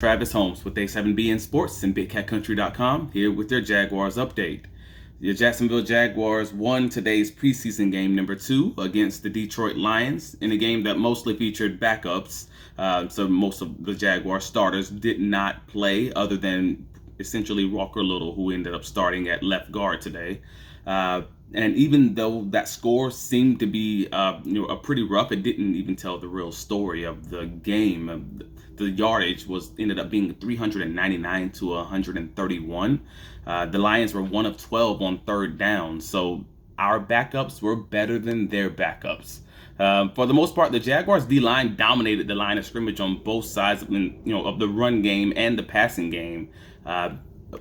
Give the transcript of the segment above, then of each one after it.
Travis Holmes with A7BN Sports and BigCatCountry.com here with their Jaguars update. The Jacksonville Jaguars won today's preseason game number 2 against the Detroit Lions in a game that mostly featured backups. So most of the Jaguar starters did not play other than essentially Walker Little, who ended up starting at left guard today. And even though that score seemed to be a pretty rough, it didn't even tell the real story of the game. The yardage ended up being 399 to 131. The Lions were 1 of 12 on third down, so our backups were better than their backups. For the most part, the Jaguars D-line dominated the line of scrimmage on both sides of the run game and the passing game.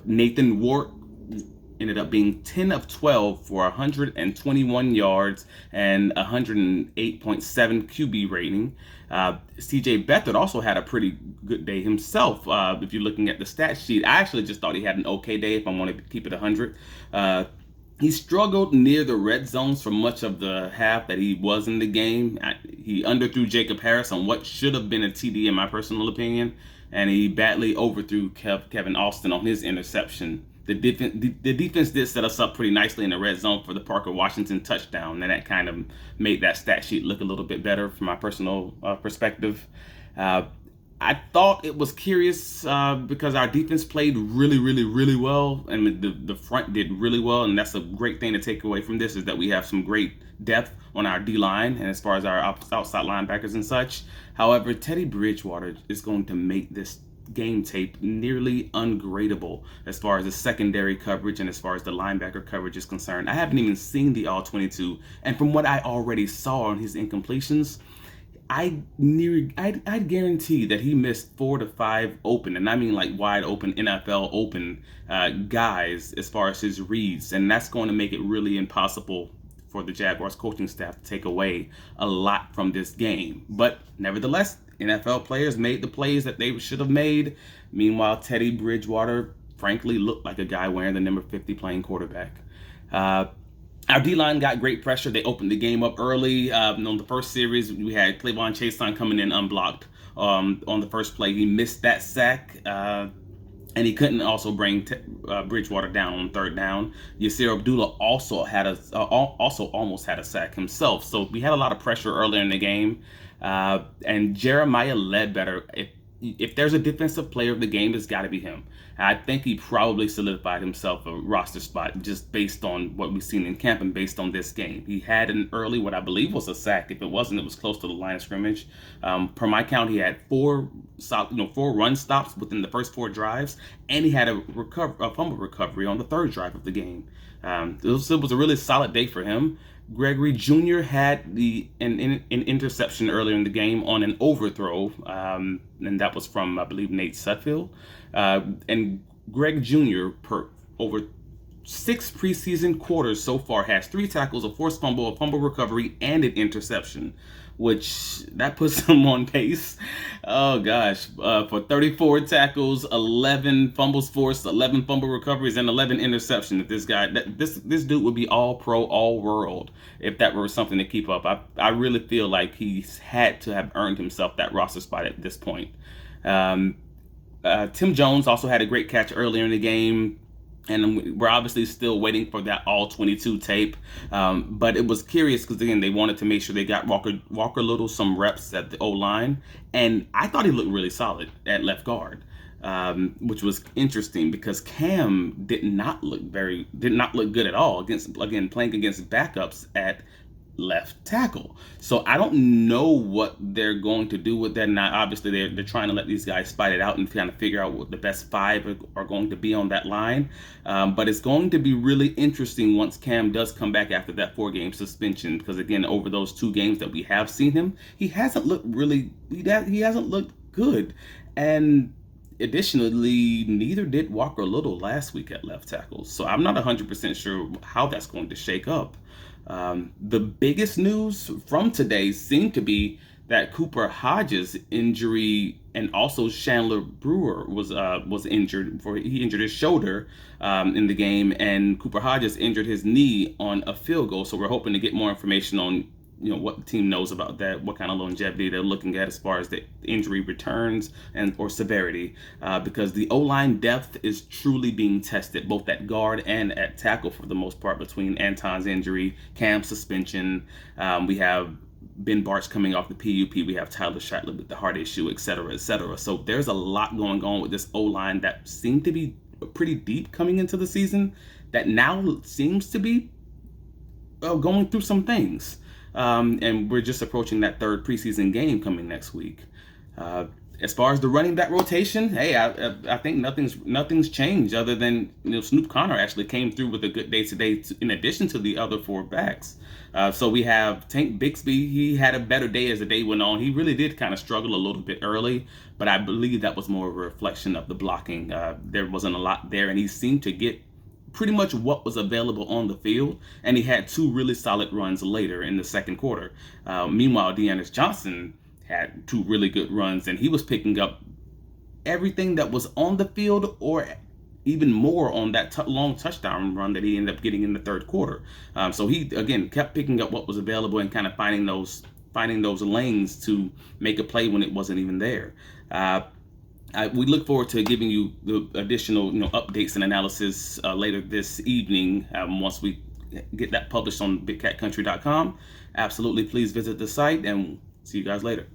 Nathan Ward ended up being 10 of 12 for 121 yards and 108.7 QB rating. CJ Beathard also had a pretty good day himself. If you're looking at the stat sheet, I actually just thought he had an okay day if I wanted to keep it 100. He struggled near the red zones for much of the half that he was in the game. He underthrew Jacob Harris on what should have been a TD in my personal opinion, and he badly overthrew Kevin Austin on his interception. The defense did set us up pretty nicely in the red zone for the Parker Washington touchdown, and that kind of made that stat sheet look a little bit better from my personal perspective. I thought it was curious because our defense played really well, and the front did really well, and that's a great thing to take away from this, is that we have some great depth on our D-line and as far as our outside linebackers and such. However, Teddy Bridgewater is going to make this game tape nearly ungradable as far as the secondary coverage and as far as the linebacker coverage is concerned. I haven't even seen the all-22, and from what I already saw on his incompletions, I'd guarantee that he missed 4 to 5 open, and I mean like wide open, NFL open guys as far as his reads, and that's going to make it really impossible for the Jaguars coaching staff to take away a lot from this game. But nevertheless, NFL players made the plays that they should have made. Meanwhile, Teddy Bridgewater, frankly, looked like a guy wearing the number 50 playing quarterback. Our D-line got great pressure. They opened the game up early. On the first series, we had Clavon Chaisson coming in unblocked on the first play. He missed that sack, and he couldn't also bring Bridgewater down on third down. Yasir Abdullah also almost had a sack himself. So we had a lot of pressure earlier in the game. And Jeremiah Ledbetter, if there's a defensive player of the game, it's got to be him. I think he probably solidified himself a roster spot just based on what we've seen in camp and based on this game. He had an early, what I believe was a sack. If it wasn't, it was close to the line of scrimmage. Per my count, he had 4 run stops within the first 4 drives, and he had a fumble recovery on the 3rd drive of the game. It was a really solid day for him. Gregory Jr. had an interception earlier in the game on an overthrow, and that was from, I believe, Nate Sudfeld. And Greg Jr., over 6 preseason quarters so far, has 3 tackles, a forced fumble, a fumble recovery, and an interception, which that puts him on pace. Oh gosh, for 34 tackles, 11 fumbles forced, 11 fumble recoveries, and 11 interceptions. If this guy, this dude would be all pro, all world if that were something to keep up. I really feel like he's had to have earned himself that roster spot at this point. Tim Jones also had a great catch earlier in the game, and we're obviously still waiting for that all-22 tape. But it was curious because, again, they wanted to make sure they got Walker Little some reps at the O-line, and I thought he looked really solid at left guard, which was interesting because Cam did not look good at all playing against backups at left tackle. So I don't know what they're going to do with that. Now, obviously, they're trying to let these guys fight it out and kind of figure out what the best 5 are going to be on that line. But it's going to be really interesting once Cam does come back after that 4-game suspension, because again, over those 2 games that we have seen him, he hasn't looked good. And additionally, neither did Walker Little last week at left tackle. So I'm not 100% sure how that's going to shake up. The biggest news from today seemed to be that Cooper Hodges' injury and also Chandler Brewer was injured. He injured his shoulder in the game, and Cooper Hodges injured his knee on a field goal. So we're hoping to get more information on what the team knows about that, what kind of longevity they're looking at as far as the injury returns and or severity, because the O-line depth is truly being tested, both at guard and at tackle for the most part, between Anton's injury, Cam's suspension. We have Ben Bartch coming off the PUP. We have Tyler Shatley with the heart issue, et cetera, et cetera. So there's a lot going on with this O-line that seemed to be pretty deep coming into the season that now seems to be going through some things. And we're just approaching that third preseason game coming next week. As far as the running back rotation, hey, I think nothing's changed other than Snoop Connor actually came through with a good day today in addition to the other four backs. So we have Tank Bixby. He had a better day as the day went on. He really did kind of struggle a little bit early, but I believe that was more of a reflection of the blocking. There wasn't a lot there, and he seemed to get pretty much what was available on the field, and he had two really solid runs later in the second quarter. Meanwhile, Dearness Johnson had two really good runs, and he was picking up everything that was on the field, or even more on that long touchdown run that he ended up getting in the third quarter. So he again kept picking up what was available and kind of finding those lanes to make a play when it wasn't even there. We look forward to giving you the additional updates and analysis later this evening once we get that published on bigcatcountry.com. Absolutely, please visit the site, and see you guys later.